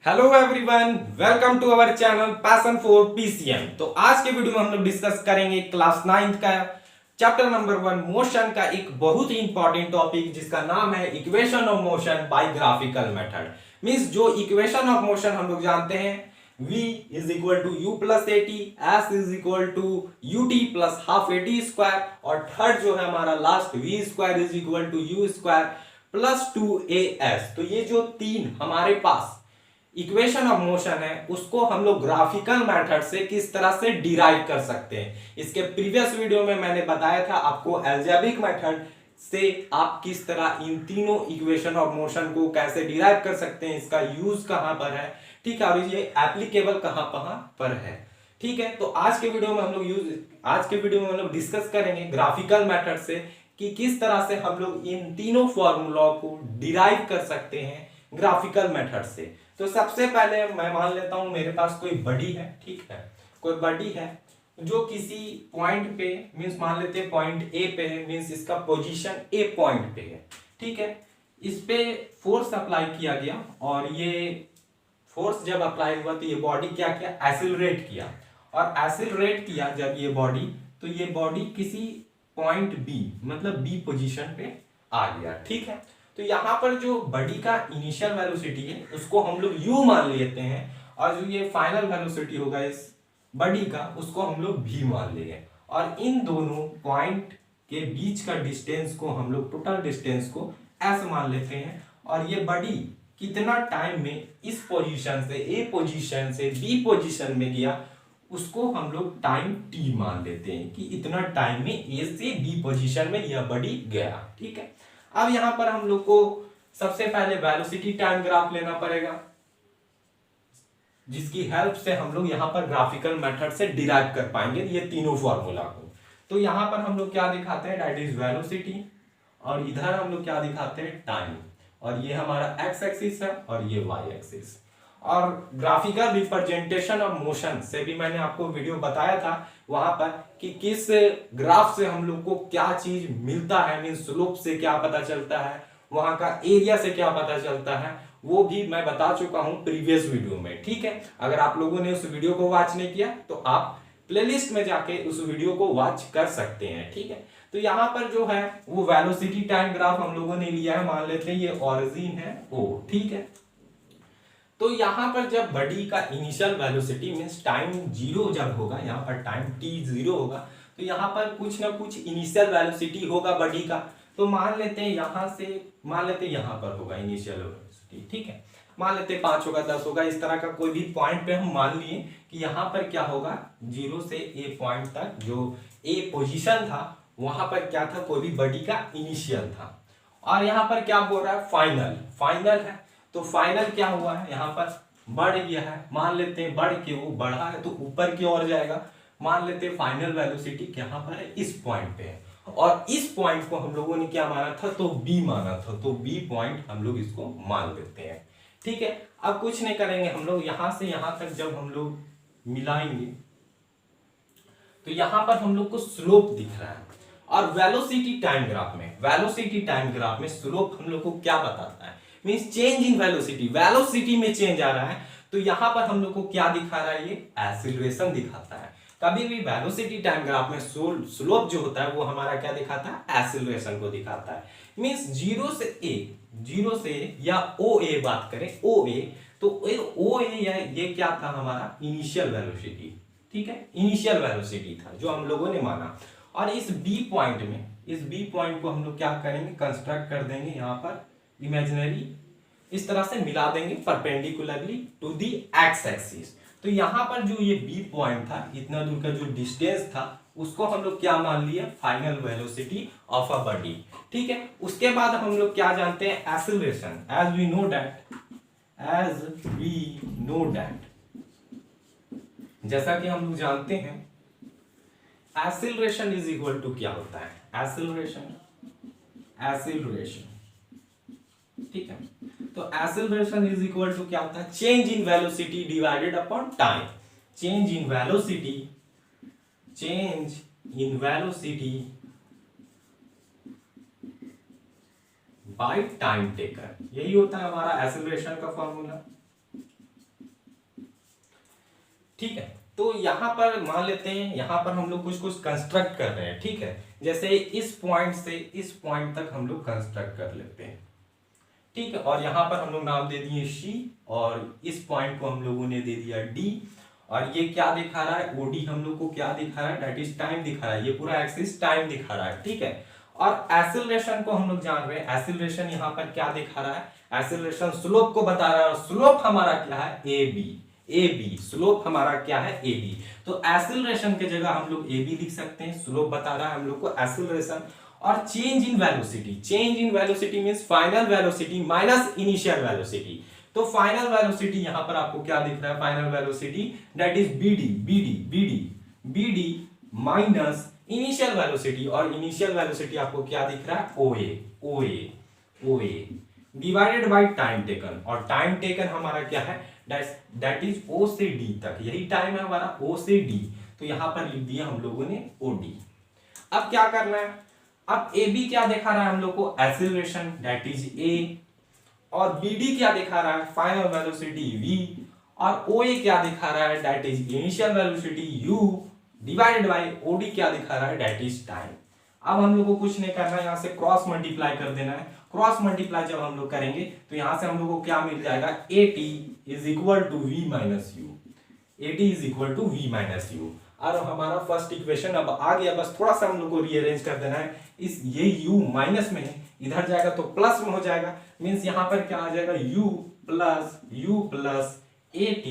Hello everyone, welcome to our channel passion for PCM. तो आज के वीडियो में हम लोग डिस्कस करेंगे क्लास 9th का चैप्टर नंबर 1 मोशन का एक बहुत ही इंपॉर्टेंट टॉपिक जिसका नाम है equation of motion by graphical method. Means जो इक्वेशन ऑफ मोशन हम लोग जानते हैं v is equal to u plus a t, s is equal to u t plus half a t square, और third जो है हमारा last v square is equal to u square plus 2as। तो ये जो तीन हमारे पास इक्वेशन ऑफ मोशन है उसको हम लोग ग्राफिकल मेथड से किस तरह से डिराइव कर सकते हैं। इसके प्रीवियस वीडियो में मैंने बताया था आपको अलजेब्रिक मेथड से आप किस तरह इन तीनों इक्वेशन ऑफ मोशन को कैसे डिराइव कर सकते हैं, इसका यूज कहां पर है, ठीक है, और ये एप्लीकेबल कहां कहां पर है। ठीक है, तो आज के वीडियो में हम लोग डिस्कस करेंगे ग्राफिकल मेथड से कि किस तरह से हम लोग इन तीनों फॉर्मूला को डिराइव कर सकते हैं ग्राफिकल मेथड से। तो सबसे पहले मैं मान लेता हूं मेरे पास कोई बॉडी है, ठीक है, कोई बॉडी है जो किसी पॉइंट पे, मींस मान लेते हैं पॉइंट ए पे है, मींस इसका पोजीशन ए पॉइंट पे है, ठीक है। इस पे फोर्स अप्लाई किया गया और ये फोर्स जब अप्लाई हुआ तो ये बॉडी क्या किया, एक्सिलरेट किया, और एक्सिलरेट किया जब ये बॉडी, तो ये बॉडी किसी पॉइंट बी मतलब बी पोजीशन पे आ गया, ठीक है। तो यहां पर जो बॉडी का इनिशियल वेलोसिटी है उसको हम लोग u मान लेते हैं, और जो ये फाइनल वेलोसिटी होगा इस बॉडी का उसको हम लोग v मान लेंगे, और इन दोनों पॉइंट के बीच का डिस्टेंस को हम लोग टोटल डिस्टेंस को s मान लेते हैं। और ये बॉडी कितना टाइम में इस पोजीशन से a पोजीशन से b पोजीशन में गया उसको हम लोग टाइम t मान लेते हैं कि इतना टाइम में a से b पोजीशन में यह बॉडी गया, ठीक है। अब यहां पर हम लोग को सबसे पहले वेलोसिटी टाइम ग्राफ लेना पड़ेगा, जिसकी हेल्प से हम लोग यहां पर ग्राफिकल मेथड से डिराइव कर पाएंगे ये तीनों फॉर्मूला को। तो यहां पर हम लोग क्या दिखाते हैं, दैट इज वेलोसिटी, और इधर हम लोग क्या दिखाते हैं, टाइम, और ये हमारा एक्स एक्सिस है और ये वाई एक्सिस। और ग्राफिकल रिप्रेजेंटेशन ऑफ मोशन से भी मैंने आपको वीडियो बताया था वहां पर कि किस ग्राफ से हम लोग को क्या चीज मिलता है, मीन स्लोप से क्या पता चलता है, वहां का एरिया से क्या पता चलता है, वो भी मैं बता चुका हूं प्रीवियस वीडियो में, ठीक है। अगर आप लोगों ने उस वीडियो को वॉच नहीं किया तो आप प्लेलिस्ट में जाके उस वीडियो को वॉच कर सकते हैं, ठीक है। तो यहां पर जो है वो वेलोसिटी टाइम ग्राफ हम लोगों ने लिया है, मान लेते हैं ये ओरिजिन है ओ, ठीक है। तो यहां पर जब बॉडी का initial velocity means time zero जब होगा, यहां पर टाइम टी जीरो होगा, तो यहां पर कुछ ना कुछ इनिशियल वेलोसिटी होगा बॉडी का। तो मान लेते हैं यहां से, मान लेते हैं यहां पर होगा इनिशियल वेलोसिटी, ठीक है, मान लेते हैं 5 होगा 10 होगा, इस तरह का कोई भी पॉइंट पे हम मान लिए कि यहां पर क्या होगा, जीरो से ए पॉइंट तक जो ए पोजिशन था वहां पर क्या था, कोई भी बॉडी का इनिशियल था, और यहां पर क्या बोल रहा है, फाइनल, फाइनल है। तो फाइनल क्या हुआ है, यहां पर बढ़ गया है, मान लेते हैं बढ़ के वो बढ़ा है तो ऊपर की ओर जाएगा, मान लेते हैं फाइनल वेलोसिटी यहां पर है, इस पॉइंट पे है, और इस पॉइंट को हम लोगों ने क्या माना था, तो बी माना था, तो बी पॉइंट हम लोग इसको मान लेते हैं, ठीक है। अब कुछ नहीं करेंगे हम लोग, यहां से यहां तक जब हम लोग मिलाएंगे तो यहां पर हम लोग को स्लोप दिख रहा है, और वेलोसिटी टाइम ग्राफ में, वेलोसिटी टाइम ग्राफ में स्लोप हम लोग को क्या बताता है, means change in velocity, velocity में चेंज आ रहा है। तो यहां पर हम लोग को क्या दिखा रहा है, ये एक्सीलरेशन दिखाता है। कभी भी वेलोसिटी टाइम ग्राफ में स्लोप जो होता है वो हमारा क्या दिखाता है, एक्सीलरेशन को दिखाता है। मींस जीरो से ए, जीरो से या ओ ए बात करें, ओ ए, तो ओ ए या ये क्या था, हमारा इनिशियल वेलोसिटी, ठीक है, इनिशियल वेलोसिटी था जो हम लोगों ने माना। और इस बी पॉइंट में, इस बी पॉइंट को हम लोग क्या करेंगे, कंस्ट्रक्ट कर देंगे यहां पर इमेजिनरी, इस तरह से मिला देंगे perpendicularly to the x axis. तो यहां पर जो ये बी पॉइंट था, इतना दूर का जो डिस्टेंस था उसको हम लोग क्या मान लिया, final velocity of a body, ठीक है। उसके बाद हम लोग क्या जानते हैं, acceleration, as we know that, as we know that, जैसा कि हम लोग जानते हैं एक्सीलरेशन इज इक्वल टू क्या होता है, एक्सीलरेशन, एक्सीलरेशन, ठीक है। तो एक्सीलरेशन इज इक्वल टू क्या होता है, change in velocity divided upon time, change in velocity, change in velocity by time taken, यही होता है हमारा एक्सीलरेशन का फॉर्मूला। ठीक है। तो यहाँ पर मान लेते हैं, यहाँ पर हम लोग कुछ कुछ कंस्ट्रक्ट कर रहे हैं, ठीक है। जैसे इस पॉइंट से इस पॉइंट तक हम लोग कंस्ट्रक्ट कर लेते हैं, ठीक है। और यहाँ पर हम लोग नाम दे दिए C, और इस पॉइंट को हम लोगों ने दे दिया D। और ये क्या दिखा रहा है, OD हम लोग को क्या दिखा रहा है, दैट इज टाइम दिखा रहा है। ये पूरा एक्सिस टाइम दिखा रहा है, ठीक है। और एक्सीलरेशन को हम लोग जान रहे हैं, एक्सीलरेशन यहाँ पर क्या दिखा रहा है, एक्सीलरेशन स्लोप को बता रहा है। और स्लोप हमारा क्या है, AB स्लोप हमारा क्या है, AB। तो एक्सीलरेशन के जगह हम लोग AB लिख सकते हैं, स्लोप बता रहा है हम लोग को एक्सीलरेशन। और change in velocity, change in velocity means final velocity minus initial velocity. तो फाइनल वेलोसिटी यहां पर आपको क्या दिख रहा है, final velocity that is BD minus initial velocity. और इनिशियल वेलोसिटी आपको क्या दिख रहा है, OA divided by time taken. और टाइम टेकन हमारा क्या है, दैट इज O से D तक, यही टाइम है हमारा O से D। तो यहां पर लिख दिया हम लोगों ने OD। अब क्या करना है, अब AB क्या दिखा रहा है हम लोग को, एक्सीलरेशन दैट इज A। और BD क्या दिखा रहा है, फाइनल वेलोसिटी V। और OA क्या दिखा रहा है, that is initial velocity U divided by OD क्या दिखा रहा है, दैट इज टाइम। अब हम लोग को कुछ नहीं करना है, यहां से क्रॉस मल्टीप्लाई कर देना है। क्रॉस मल्टीप्लाई जब हम लोग करेंगे तो यहां से हम लोग को क्या मिल जाएगा, AT is equal to V minus U। AT is equal to V minus U। और हमारा फर्स्ट इक्वेशन अब आ गया, बस थोड़ा सा हम लोग को रीअरेंज कर देना है। इस ये U माइनस में है, इधर जाएगा तो प्लस में हो जाएगा, मींस यहां पर क्या आ जाएगा, U plus AT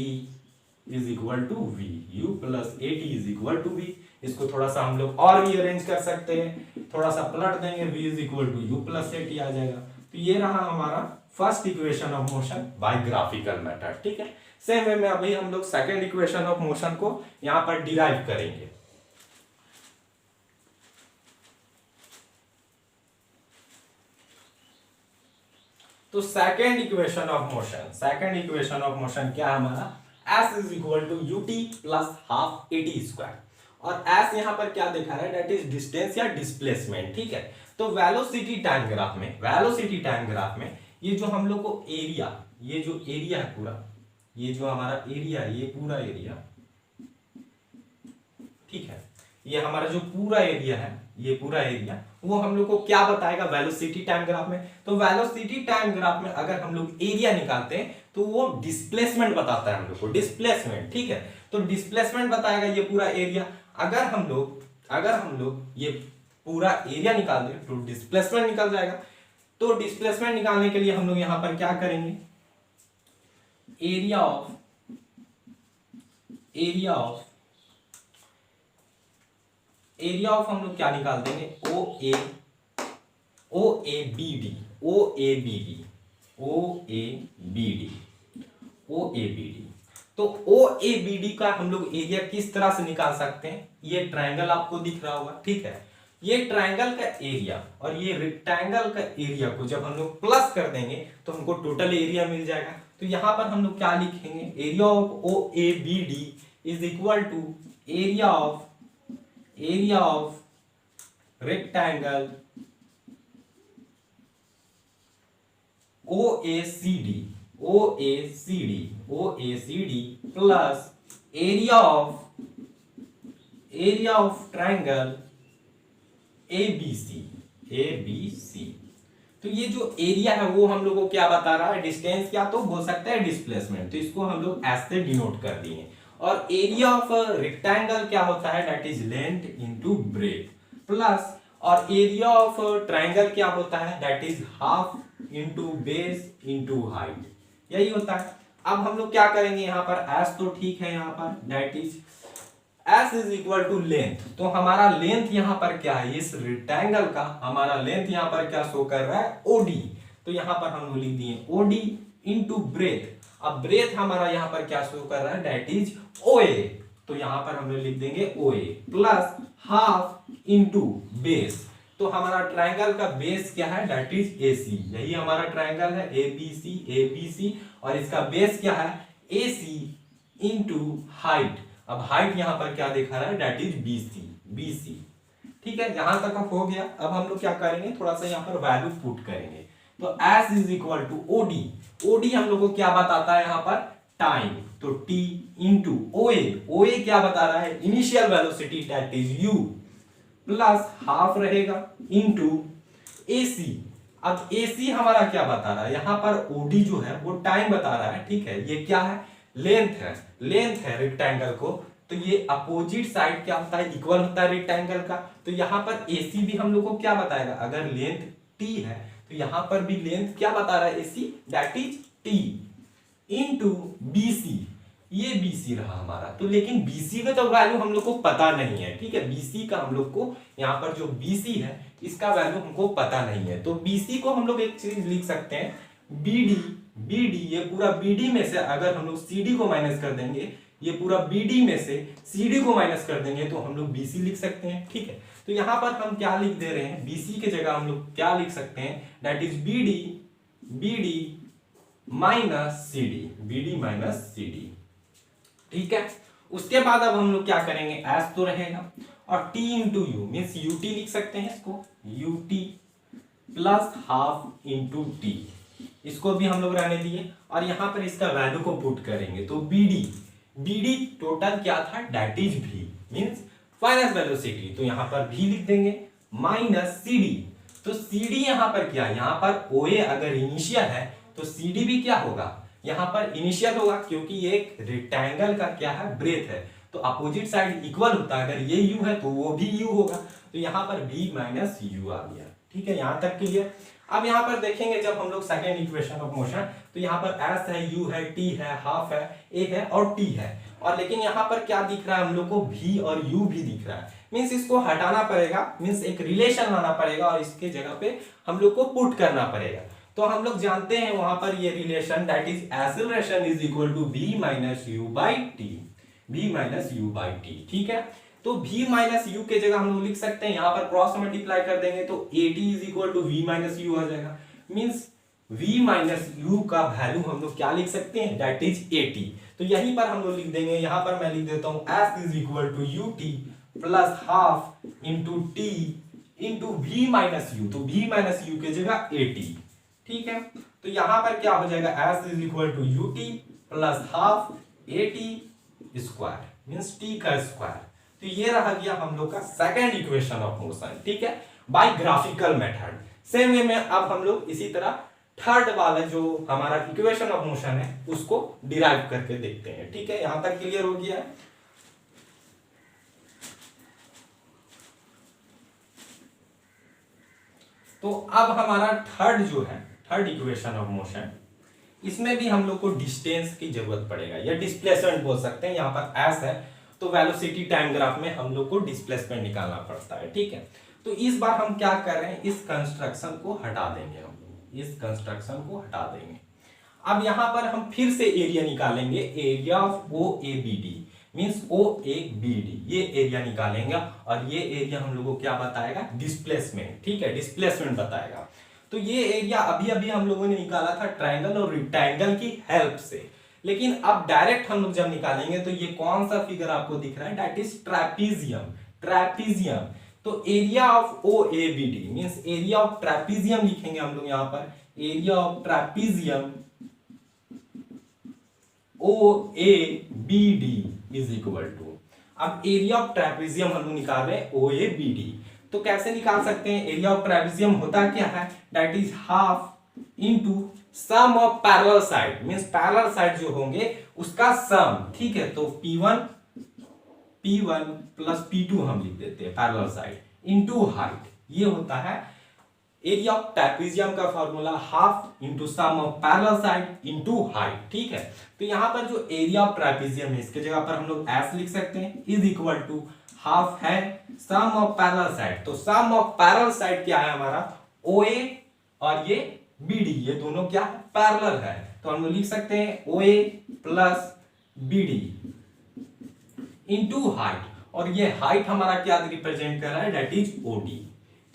is equal to V। U plus AT is equal to V। इसको थोड़ा सा हम लोग और रीअरेंज कर सकते हैं, थोड़ा सा पलट देंगे, V is equal to U plus AT आ जाएगा। तो ये रहा हमारा first equation of motion by graphical method, ठीक है। सेम वे में अभी हम लोग सेकेंड इक्वेशन ऑफ मोशन को यहां पर डिराइव करेंगे। तो सेकेंड इक्वेशन ऑफ मोशन क्या है हमारा, S is equal to UT plus half AT square. और S यहां पर क्या दिखा रहा है, दैट इज डिस्टेंस या डिस्प्लेसमेंट, ठीक है। तो वेलोसिटी टाइम ग्राफ में ये जो हम लोग को एरिया, ये जो एरिया है पूरा, ये जो हमारा एरिया है, ये पूरा एरिया, ठीक है। ये हमारा जो पूरा एरिया है, ये पूरा एरिया वो हम लोग को क्या बताएगा वेलोसिटी टाइम ग्राफ में। तो वेलोसिटी टाइम ग्राफ में अगर हम लोग एरिया निकालते हैं तो वो डिस्प्लेसमेंट बताता है हम लोग को, डिस्प्लेसमेंट, ठीक है। तो डिस्प्लेसमेंट बताएगा ये पूरा एरिया। अगर हम लोग ये पूरा एरिया निकाल दें तो डिस्प्लेसमेंट निकल जाएगा। तो डिस्प्लेसमेंट निकालने के लिए हम लोग यहां पर क्या करेंगे, एरिया ऑफ हम लोग क्या निकाल देंगे, OABD। तो OABD का हम लोग एरिया किस तरह से निकाल सकते हैं, ये ट्रायंगल आपको दिख रहा होगा, ठीक है। ये ट्रायंगल का एरिया और ये रेक्टेंगल का एरिया को जब हम लोग प्लस कर देंगे तो हमको टोटल एरिया मिल जाएगा। तो यहां पर हम लोग क्या लिखेंगे, area of OABD is equal to area of rectangle OACD plus area of triangle ABC। तो ये जो एरिया है वो हम लोग को क्या बता रहा है, डिस्टेंस या तो हो सकता है डिस्प्लेसमेंट, तो इसको हम लोग S से डिनोट कर दिए। और एरिया ऑफ रेक्टेंगल क्या होता है, that is length into breadth, plus और एरिया ऑफ ट्रायंगल क्या होता है, that is half into base into height, यही होता है। अब हम लोग क्या करेंगे, यहाँ पर S तो ठीक है, यहाँ पर that is S is equal to length. तो हमारा लेंथ यहाँ पर क्या है, इस रेक्टेंगल का हमारा लेंथ यहाँ पर क्या शो कर रहा है, OD। तो यहाँ पर हम लोग लिख दिए OD इनटू ब्रेथ। अब ब्रेथ हमारा यहाँ पर क्या शो कर रहा है, दैट इज OA। तो यहाँ पर हम लोग लिख देंगे OA plus half into base. तो हमारा ट्रायंगल का बेस क्या है, दैट इज AC। यही हमारा ट्रायंगल है ABC, और इसका बेस क्या है, AC इनटू हाइट। अब हाइट यहां पर क्या दिखा रहा है, दैट इज BC, ठीक है। यहां तक हो गया। अब हम लोग क्या करेंगे, थोड़ा सा यहां पर वैल्यू पुट करेंगे। तो S is equal to OD हम लोग को क्या बताता है यहाँ पर, टाइम, तो टी इंटू ओए, ओए क्या बता रहा है, initial velocity that is you, plus half रहेगा इंटू एसी। अब एसी हमारा क्या बता रहा है, यहां पर ओडी जो है वो टाइम बता रहा है, ठीक है। ये क्या है, लेंथ है, लेंथ है रेक्टेंगल को, तो ये अपोजिट साइड क्या होता है, इक्वल होता है रेक्टेंगल का। तो यहां पर एसी भी हम लोग को क्या बताएगा, अगर लेंथ टी है तो यहां पर भी लेंथ क्या बता रहा है, AC that is T into BC, ये बीसी रहा हमारा। तो लेकिन बीसी का तो वैल्यू हम लोग को पता नहीं है, ठीक है। बीसी का हम लोग को यहाँ पर जो बीसी है इसका वैल्यू हमको पता नहीं है, तो बीसी को हम लोग एक चीज लिख सकते हैं बीडी, बीडी ये पूरा बीडी में से अगर हम लोग सीडी को माइनस कर देंगे, ये पूरा बीडी में से सीडी को माइनस कर देंगे तो हम लोग बीसी लिख सकते हैं, ठीक है। तो यहाँ पर हम क्या लिख दे रहे हैं, बीसी के जगह हम लोग क्या लिख सकते हैं, that is BD, BD minus CD, BD minus CD, ठीक है। उसके बाद अब हम लोग क्या करेंगे, एस तो रहेगा और T into you means UT लिख सकते हैं इसको, UT plus half into T, इसको भी हम लोग रहने दिए और यहां पर इसका वैल्यू को पुट करेंगे। तो बीडी, बीडी टोटल क्या था, दैट इज भी मीन्स फाइनल वेलोसिटी, तो यहां पर भी लिख देंगे माइनस सीडी। तो सीडी यहां पर क्या, यहां पर ओए अगर इनिशियल है तो सीडी भी क्या होगा, यहां पर इनिशियल होगा, क्योंकि ये एक रेक्टेंगल का क्या है, ब्रेथ है, तो अपोजिट साइड इक्वल होता है, अगर ये u है तो वो भी u होगा, तो यहां पर v माइनस u आ गया, ठीक है। यहां तक क्लियर। अब यहां पर देखेंगे जब हम लोग सेकेंड इक्वेशन ऑफ मोशन, तो यहां पर s है, u है, t है, हाफ है, a है और t है, और लेकिन यहां पर क्या दिख रहा है हम लोग को, v और u भी दिख रहा है, मीन्स इसको हटाना पड़ेगा, मीन्स एक रिलेशन लाना पड़ेगा और इसके जगह पे हम लोग को पुट करना पड़ेगा। तो हम लोग जानते हैं वहां पर ये relation that is acceleration is equal to v minus u by t, v minus u by t, ठीक है। तो v माइनस यू के जगह हम लोग लिख सकते हैं, यहां पर क्रॉस मल्टीप्लाई कर देंगे तो at is equal to v minus u आ जाएगा, मीन्स v माइनस यू का वैल्यू हम लोग क्या लिख सकते हैं, दैट इज 80। तो यहीं पर हम लोग लिख देंगे, यहां पर मैं लिख देता हूं s is equal to ut plus half into t into v minus u, तो v माइनस यू के जगह 80, ठीक है। तो यहां पर क्या हो जाएगा, s is equal to ut plus half at square means t का स्क्वायर। तो ये रह गया हम लोग का सेकंड इक्वेशन ऑफ मोशन, ठीक है, by graphical method. Same way में अब हम लोग इसी तरह थर्ड वाला जो हमारा इक्वेशन ऑफ मोशन है उसको डिराइव करके देखते हैं, ठीक है। यहां तक क्लियर हो गया है। तो अब हमारा थर्ड जो है, थर्ड इक्वेशन ऑफ मोशन, इसमें भी हम लोग को डिस्टेंस की जरूरत पड़ेगा या डिस्प्लेसमेंट बोल सकते हैं। यहाँ पर s है तो वेलोसिटी टाइम ग्राफ में हम लोग को डिस्प्लेसमेंट निकालना पड़ता है, ठीक है। तो इस बार हम क्या कर रहे हैं, इस कंस्ट्रक्शन को हटा देंगे, हम लोग इस कंस्ट्रक्शन को हटा देंगे। अब यहाँ पर हम फिर से एरिया निकालेंगे, area of O A B D means O A B D, ये एरिया निकालेंगे और ये एरिया हम लोग को क्या बताएगा, डिस्प्लेसमेंट, ठीक है, डिस्प्लेसमेंट बताएगा। तो ये एरिया अभी अभी हम लोगों ने निकाला था ट्रायंगल और रेक्टेंगल की हेल्प से, लेकिन अब डायरेक्ट हम लोग जब निकालेंगे तो ये कौन सा फिगर आपको दिख रहा है, दैट इज ट्रेपीजियम, ट्रेपीजियम। तो area of O A B D means area of trapezium लिखेंगे हम लोग यहाँ पर, area of trapezium O A B D is equal to, अब एरिया ऑफ ट्रेपीजियम हम लोग निकाल रहे हैं ओ ए बी डी। तो कैसे निकाल सकते हैं, एरिया ऑफ ट्रेपीजियम होता क्या है, that is half into sum of parallel side means parallel side जो होंगे उसका सम, ठीक है। तो P1 प्लस P2 हम लिख देते हैं पैरेलल साइड इनटू हाइट, ये होता है एरिया ऑफ ट्रेपीजियम का formula, half into sum of parallel side into height, ठीक है। तो यहां पर जो एरिया ऑफ ट्रेपीजियम है इसके जगह पर हम लोग s लिख सकते हैं, इज इक्वल टू हाफ है सम ऑफ पैरेलल साइड। तो सम ऑफ पैरेलल साइड क्या है हमारा, OA और ये BD, ये दोनों क्या है, पैरेलल है, तो हम लोग लिख सकते हैं OA plus BD into height, और ये हाइट हमारा क्या रिप्रेजेंट कर रहा है, दैट इज OD,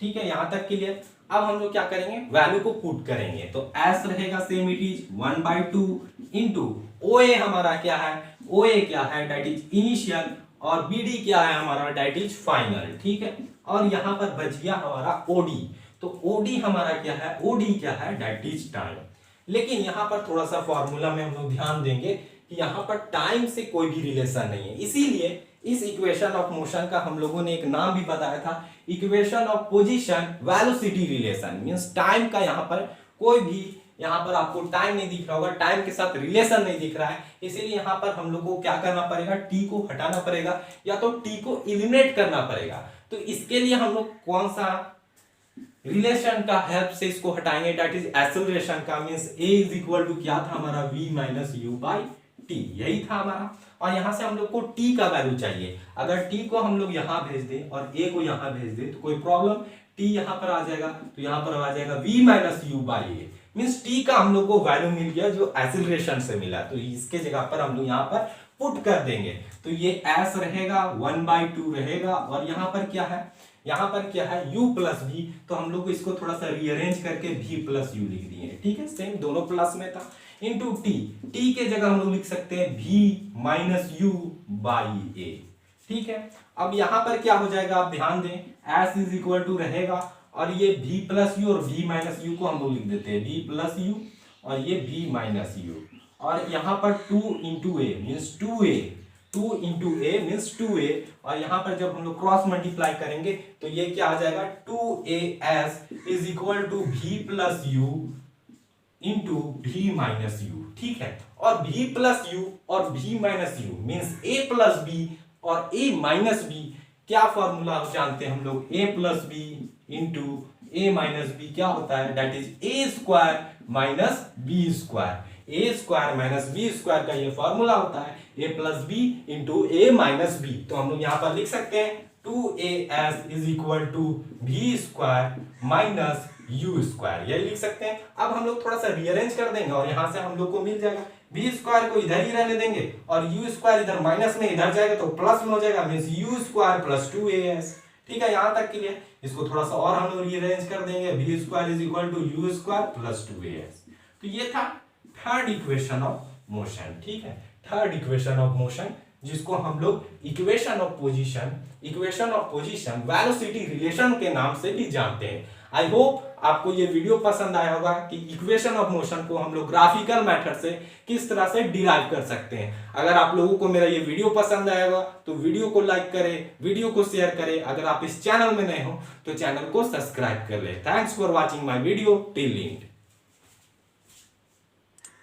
ठीक है। यहां तक क्लियर। अब हम लोग क्या करेंगे, वैल्यू को पुट करेंगे, तो s रहेगा same it is 1/2 into OA हमारा क्या है, OA क्या है, दैट इज इनिशियल, और BD क्या है हमारा, दैट इज फाइनल, ठीक है। और यहां पर बच गया हमारा OD, तो OD हमारा क्या है, OD क्या है, दैट इज टाइम। लेकिन यहां पर थोड़ा सा फॉर्मूला में हम लोग ध्यान देंगे, कि यहाँ पर टाइम से कोई भी रिलेशन नहीं है, इसीलिए इस इक्वेशन ऑफ मोशन का हम लोगों ने एक नाम भी बताया था, equation of position velocity relation. Means time का यहाँ पर कोई भी, यहाँ पर आपको टाइम नहीं दिख रहा होगा, टाइम के साथ रिलेशन नहीं दिख रहा है, इसीलिए यहाँ पर हम लोग को क्या करना पड़ेगा, टी को हटाना पड़ेगा या तो टी को एलिमिनेट करना पड़ेगा। तो इसके लिए हम लोग कौन सा रिलेशन का हेल्प से इसको हटाएंगे, दैट इज एक्सेलरेशन का। Means a is equal to क्या था हमारा, v minus u by t, यही था हमारा। और यहां से हम लोग को t का वैल्यू चाहिए। अगर t को हम लोग यहां भेज दें और a को यहां भेज दें तो कोई प्रॉब्लम, t यहां पर आ जाएगा, तो यहां पर आ जाएगा v minus u by A. Means t का हम लोग को वैल्यू मिल गया जो एक्सेलरेशन से मिला, तो इसके जगह पर हम लोग यहाँ पर पुट कर देंगे। तो ये s रहेगा, 1/2 रहेगा, और यहाँ पर क्या है, यहाँ पर क्या है u प्लस v, तो हम लोग इसको थोड़ा सा रीअरेंज करके v प्लस u लिख दिए, ठीक है, सेम दोनों प्लस में था, इंटू t के जगह हम लोग लिख सकते हैं v माइनस यू बाई ए, ठीक है। अब यहाँ पर क्या हो जाएगा, आप ध्यान दें, s इज इक्वल टू रहेगा, और ये v प्लस यू और v माइनस यू को हम लोग लिख देते हैं v प्लस यू और ये v माइनस यू, और यहाँ पर 2 इंटू ए मीन्स 2a, 2 इंटू ए मीन्स 2a, और यहाँ पर जब हम लोग क्रॉस मल्टीप्लाई करेंगे तो ये क्या आ जाएगा, 2as is equal to v plus u into v minus u, ठीक है। और v प्लस यू और v minus u means a plus b और a माइनस b, क्या फॉर्मूला जानते हैं हम लोग, a plus b into a minus b क्या होता है, that is a square minus b square. A square minus b square का ये फॉर्मूला होता है, a plus b into A minus b. तो हम लोग यहाँ पर लिख सकते हैं 2as is equal to v square minus u square, यही लिख सकते हैं। अब हम लोग थोड़ा सा रीअरेंज कर देंगे और यहाँ से हम लोग को मिल जाएगा, v स्क्वायर को इधर ही रहने देंगे और u स्क्वायर इधर माइनस में इधर जाएगा तो प्लस में हो जाएगा, means you square plus 2as, ठीक है। यहाँ तक के लिए इसको थोड़ा सा और हम लोग रीअरेंज कर देंगे, v square is equal to u square plus 2as। तो ये था थर्ड इक्वेशन ऑफ मोशन, ठीक है, थर्ड इक्वेशन ऑफ मोशन, जिसको हम लोग equation of position velocity relation के नाम से भी जानते हैं। आई होप आपको ये वीडियो पसंद आया होगा कि इक्वेशन ऑफ मोशन को हम लोग ग्राफिकल मेथड से किस तरह से डिराइव कर सकते हैं। अगर आप लोगों को मेरा ये वीडियो पसंद आएगा तो वीडियो को लाइक करें, वीडियो को शेयर करें। अगर आप इस चैनल में नए हो तो चैनल को सब्सक्राइब कर ले। Thanks for watching my video till and.